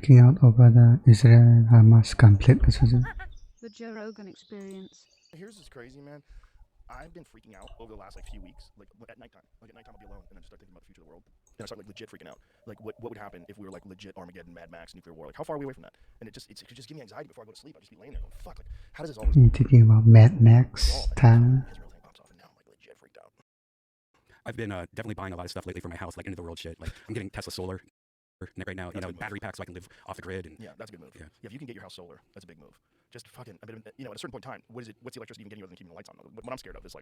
Speaking out over the Israel-Hamas conflict as well. The Joe Rogan experience. Here's this crazy, man. I've been freaking out over the last few weeks. At nighttime. At nighttime I'll be alone and I just start thinking about the future of the world. And I start legit freaking out. What would happen if we were legit Armageddon, Mad Max, nuclear war? How far are we away from that? And it could just give me anxiety before I go to sleep. I'd just be laying there going, fuck, how does this always You're thinking about Mad Max time. Israel thing pops off and now I'm legit freaked out. I've been definitely buying a lot of stuff lately for my house, end of the world shit. I'm getting Tesla solar right now, battery packs so I can live off the grid. And yeah, that's a good move. Yeah, if you can get your house solar, that's a big move. Just fucking, at a certain point in time, what's the electricity even getting other than keeping the lights on? What I'm scared of is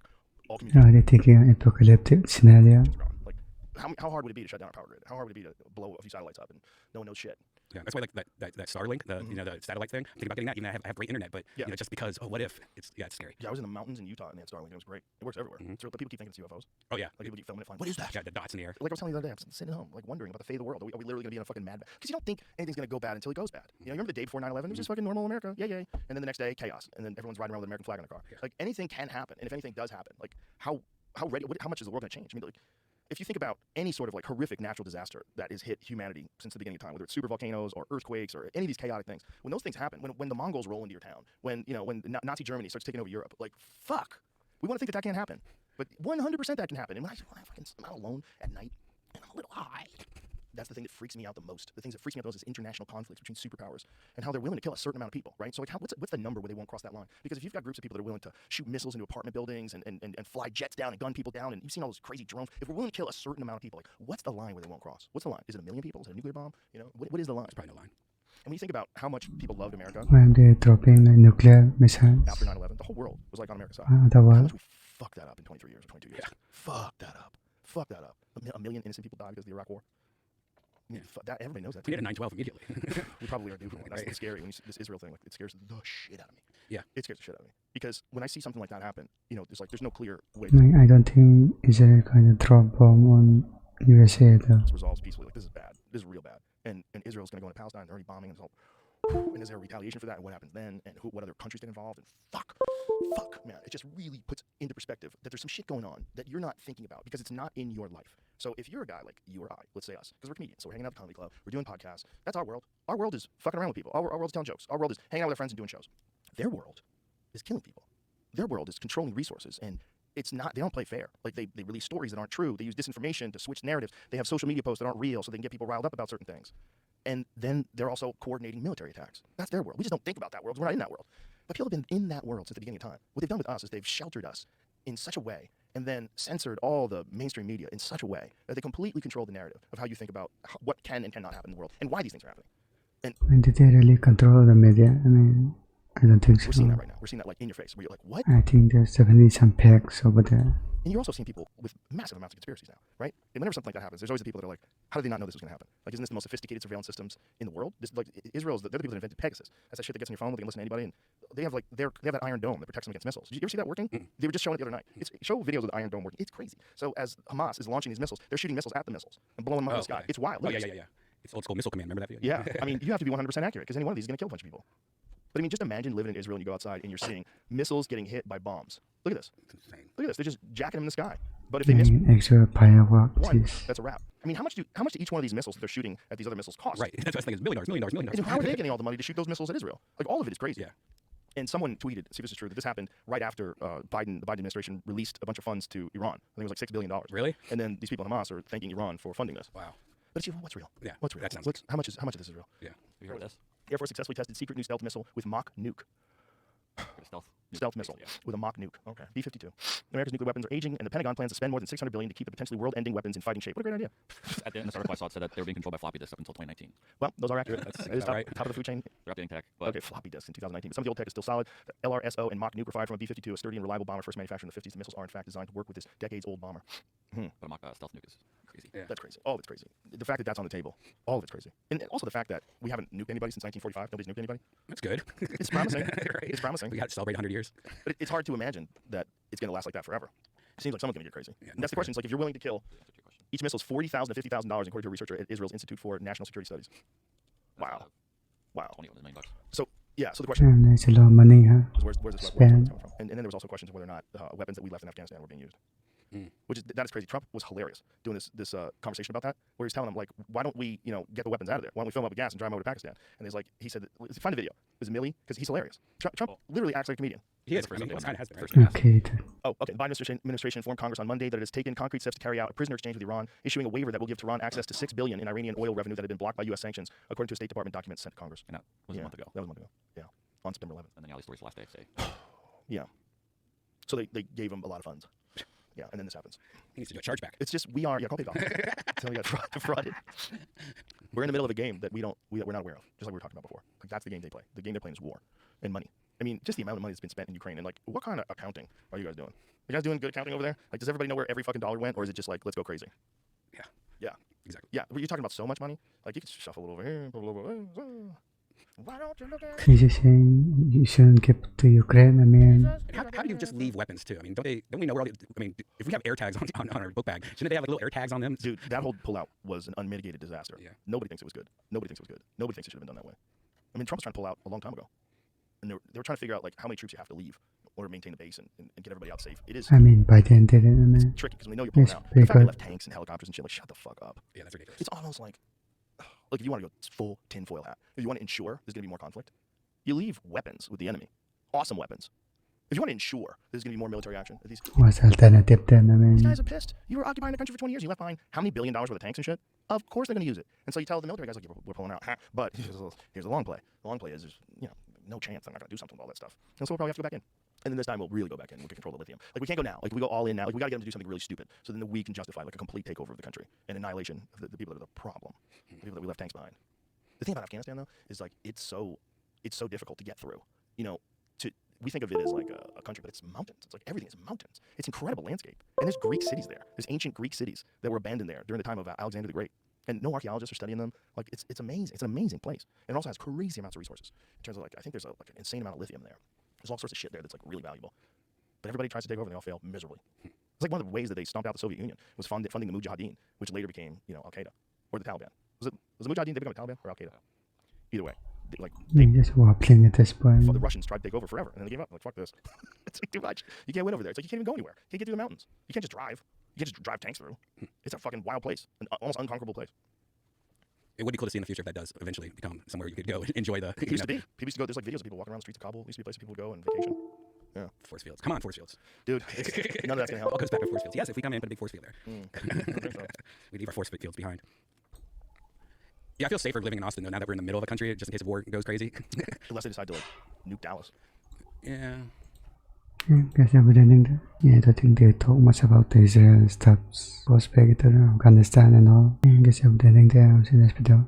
all communications. They're thinking an apocalyptic scenario. How hard would it be to shut down our power grid? How hard would it be to blow a few satellites up and no one knows shit? Yeah, that's why that Starlink, the satellite thing. I'm thinking about getting that. Even I have great internet, but just because what if it's scary. Yeah, I was in the mountains in Utah and they had Starlink. It was great. It works everywhere. But people keep thinking it's UFOs. Oh yeah, people keep filming it flying. What is that? Yeah, the dots in the air. I was telling you the other day, I'm sitting at home wondering about the fate of the world. Are we literally gonna be in a fucking mad? Because you don't think anything's gonna go bad until it goes bad. You remember the day before 9/11? It was just fucking normal America. Yay. And then the next day, chaos. And then everyone's riding around with an American flag on their car. Yeah. Anything can happen. And if anything does happen, how much is the world gonna change? If you think about any sort of horrific natural disaster that has hit humanity since the beginning of time, whether it's super volcanoes or earthquakes or any of these chaotic things, when those things happen, when the Mongols roll into your town, when Nazi Germany starts taking over Europe, fuck, we want to think that can't happen, but 100% that can happen. And when I'm out alone at night and I'm a little high, that's the thing that freaks me out the most. The things that freaks me out the most is international conflicts between superpowers and how they're willing to kill a certain amount of people, right? So what's the number where they won't cross that line? Because if you've got groups of people that are willing to shoot missiles into apartment buildings and fly jets down and gun people down, and you've seen all those crazy drones, if we're willing to kill a certain amount of people, what's the line where they won't cross? What's the line? Is it 1 million people? Is it a nuclear bomb? What is the line? There's probably no line. And when you think about how much people loved America When they're dropping the nuclear missiles. after 9/11, the whole world was on America's side. The How world. much we fucked that up in 23 years or 22 years. Yeah. Fuck that up. A million innocent people died because of the Iraq War. Yeah. Everybody knows that. We did a 9/12 immediately. We probably are due for one. That's scary when you see this Israel thing. It scares the shit out of me. Yeah. It scares the shit out of me. Because when I see something like that happen, there's no clear way I don't think Israel kind of drop bomb on USA though. this resolves peacefully. This is bad. This is real bad. And Israel's going to go into Palestine. They're already bombing and and is there a retaliation for that? And what happens then? And what other countries get involved? And fuck, man. It just really puts into perspective that there's some shit going on that you're not thinking about because it's not in your life. So if you're a guy like you or I, let's say us, because we're comedians, so we're hanging out at the comedy club, we're doing podcasts, that's our world. Our world is fucking around with people. Our world is telling jokes. Our world is hanging out with our friends and doing shows. Their world is killing people. Their world is controlling resources, and it's not. They don't play fair. They release stories that aren't true. They use disinformation to switch narratives. They have social media posts that aren't real, so they can get people riled up about certain things. And then they're also coordinating military attacks. That's their world. We just don't think about that world. We're not in that world. But people have been in that world since the beginning of time. What they've done with us is they've sheltered us in such a way and then censored all the mainstream media in such a way that they completely control the narrative of how you think about what can and cannot happen in the world and why these things are happening. And did they really control the media? I don't think so. We're seeing that right now. We're seeing that in your face where you're like, what? I think there's definitely some pegs over there. And you're also seeing people with massive amounts of conspiracies now, right? And whenever something like that happens, there's always the people that are like, how did they not know this was going to happen? Isn't this the most sophisticated surveillance systems in the world? Israel's, they're the people that invented Pegasus. That's that shit that gets on your phone, they can listen to anybody, and they have they have that iron dome that protects them against missiles. Did you ever see that working? They were just showing it the other night. Show videos of the iron dome working. It's crazy. So as Hamas is launching these missiles, they're shooting missiles at the missiles and blowing them out of the sky. It's wild. Oh, yeah. It's old school missile command. Remember that video? Yeah. You have to be 100% accurate because any one of these is going to kill a bunch of people. But just imagine living in Israel and you go outside and you're seeing missiles getting hit by bombs. Look at this. It's insane. Look at this. They're just jacking them in the sky. But if they miss Extra fireworks. one, that's a wrap. How much do each one of these missiles that they're shooting at these other missiles cost? Right. That's what I was thinking. $1 million. And how are they getting all the money to shoot those missiles at Israel? All of it is crazy. Yeah. And someone tweeted, see if this is true, that this happened right after the Biden administration released a bunch of funds to Iran. I think it was $6 billion. Really? And then these people in Hamas are thanking Iran for funding this. Wow. But what's real? Yeah. What's real? That sounds How much of this is real? Yeah. Have you heard of this? Air Force successfully tested secret new stealth missile with mock nuke. Stealth missile with a mock nuke. Okay. B-52. America's nuclear weapons are aging, and the Pentagon plans to spend more than $600 billion to keep the potentially world-ending weapons in fighting shape. What a great idea. At the end of this article, I saw it said that they were being controlled by floppy disks up until 2019. Well, those are accurate. That's It is top, right. top of the food chain. They're updating tech, but Okay, floppy disks in 2019. But some of the old tech is still solid. The LRSO and mock nuke were fired from a B-52, a sturdy and reliable bomber first manufactured in the 50s. The missiles are, in fact, designed to work with this decades-old bomber. but a mock stealth nuke is crazy. Yeah. That's crazy. All of it's crazy. The fact that that's on the table, all of it's crazy. And also the fact that we haven't nuked anybody since 1945. Nobody's nuked anybody. That's good. It's promising. Right. It's promising. We got to celebrate 100 years. But it's hard to imagine that it's going to last like that forever. It seems like someone's going to get crazy. Yeah, And that's the question. It's if you're willing to kill, That's your question. each missile is $40,000 to $50,000 according to a researcher at Israel's Institute for National Security Studies. That's, Wow. Wow. $20 million. So the question And there's a lot of money, huh? is where's this Spend. weapons coming from? And then there was also questions of whether or not weapons that we left in Afghanistan were being used. That is crazy. Trump was hilarious doing this conversation about that, where he's telling them like, why don't we get the weapons out of there? Why don't we fill them up with gas and drive them over to Pakistan? And he said, find the video. Is it Millie? Because he's hilarious. Trump literally acts like a comedian. He is. the I first mean, time it kind of has been. first Okay then. Oh, okay. The Biden administration informed Congress on Monday that it has taken concrete steps to carry out a prisoner exchange with Iran, issuing a waiver that will give Tehran access to $6 billion in Iranian oil revenue that had been blocked by U.S. sanctions, according to a State Department document sent to Congress. And that was a month ago. That was a month ago. Yeah, on September 11th. And then Ali Story's last day today. Yeah. So they gave him a lot of funds. Yeah, and then this happens. He needs to do a chargeback. It's just call PayPal. Tell me you got defrauded. We're in the middle of a game that we're not aware of, just like we were talking about before. Like that's the game they play. The game they're playing is war and money. I mean, just the amount of money that's been spent in Ukraine, and like, what kind of accounting are you guys doing? You guys doing good accounting over there? Like, does everybody know where every fucking dollar went, or is it just like, let's go crazy? Yeah. Yeah. Exactly. Yeah. You're talking about so much money. Like, you can shuffle it over here. Blah, blah, blah, blah. Why don't you look at He's just saying you shouldn't give to Ukraine. I mean, How do you just leave weapons too? I mean, don't we know where all the, I mean, if we have air tags on our book bag, shouldn't they have like little air tags on them? Dude, that whole pullout was an unmitigated disaster. Yeah. Nobody thinks it was good. Nobody thinks it should have been done that way. I mean, Trump was trying to pull out a long time ago. And they were trying to figure out like how many troops you have to leave in order to maintain the base and get everybody out safe. It is I mean, Biden did it. I mean, tricky because we know you're pulling Yes, out. The fact they because- left tanks and helicopters and shit, like, shut the fuck up. Yeah, that's ridiculous. It's almost like if you want to go full tinfoil hat, if you want to ensure there's going to be more conflict, you leave weapons with the enemy. Awesome weapons. If you want to ensure there's going to be more military action, these what's alternative then? I mean, guys are pissed. You were occupying the country for 20 years. You left behind how many $1 billion worth of tanks and shit? Of course they're going to use it. And so you tell the military guys, like, we're pulling out. But here's the long play. The long play is, no chance they're not going to do something with all that stuff. And so we'll probably have to go back in. And then this time we'll really go back in. We can control the lithium. Like, we can't go now. Like, we go all in now. Like, we got to get them to do something really stupid. So then we can justify, like, a complete takeover of the country and annihilation of the people that are the problem. The people that we left tanks behind. The thing about Afghanistan, though, is, like, it's so difficult to get through. We think of it as like a country, but it's mountains. It's like everything is mountains. It's incredible landscape. And there's Greek cities there. There's ancient Greek cities that were abandoned there during the time of Alexander the Great. And no archaeologists are studying them. Like, it's amazing. It's an amazing place. And it also has crazy amounts of resources. In terms of, like, I think there's an insane amount of lithium there. There's all sorts of shit there that's, like, really valuable. But everybody tries to take over and they all fail miserably. It's like one of the ways that they stomped out the Soviet Union was funding the Mujahideen, which later became, Al-Qaeda. Or the Taliban. Was the Mujahideen, they become the Taliban or Al-Qaeda? Either way. they're just wobbling at this point. The Russians tried to take over forever, and then they gave up. Like, fuck this. It's like too much. You can't win over there. It's like you can't even go anywhere. You can't get through the mountains. You can't just drive. You can't just drive tanks through. It's a fucking wild place, an almost unconquerable place. It would be cool to see in the future if that does eventually become somewhere you could go and enjoy the. It used to be. People used to go. There's like videos of people walking around the streets of Kabul. It used to be places people would go and vacation. Yeah. Force fields. Come on, force fields. Dude, none of that's gonna help. All goes back to force fields. Yes, if we come in and put a big force field there, I think so. we leave our force fields behind. Yeah, I feel safer living in Austin though. Now that we're in the middle of the country, just in case war goes crazy. Unless they decide to like nuke Dallas. Yeah. Guess I would ending there. Yeah, I think they talk much about the Israel stuff, prospect, Afghanistan and all. Guess I would ending there. I'll see you next video.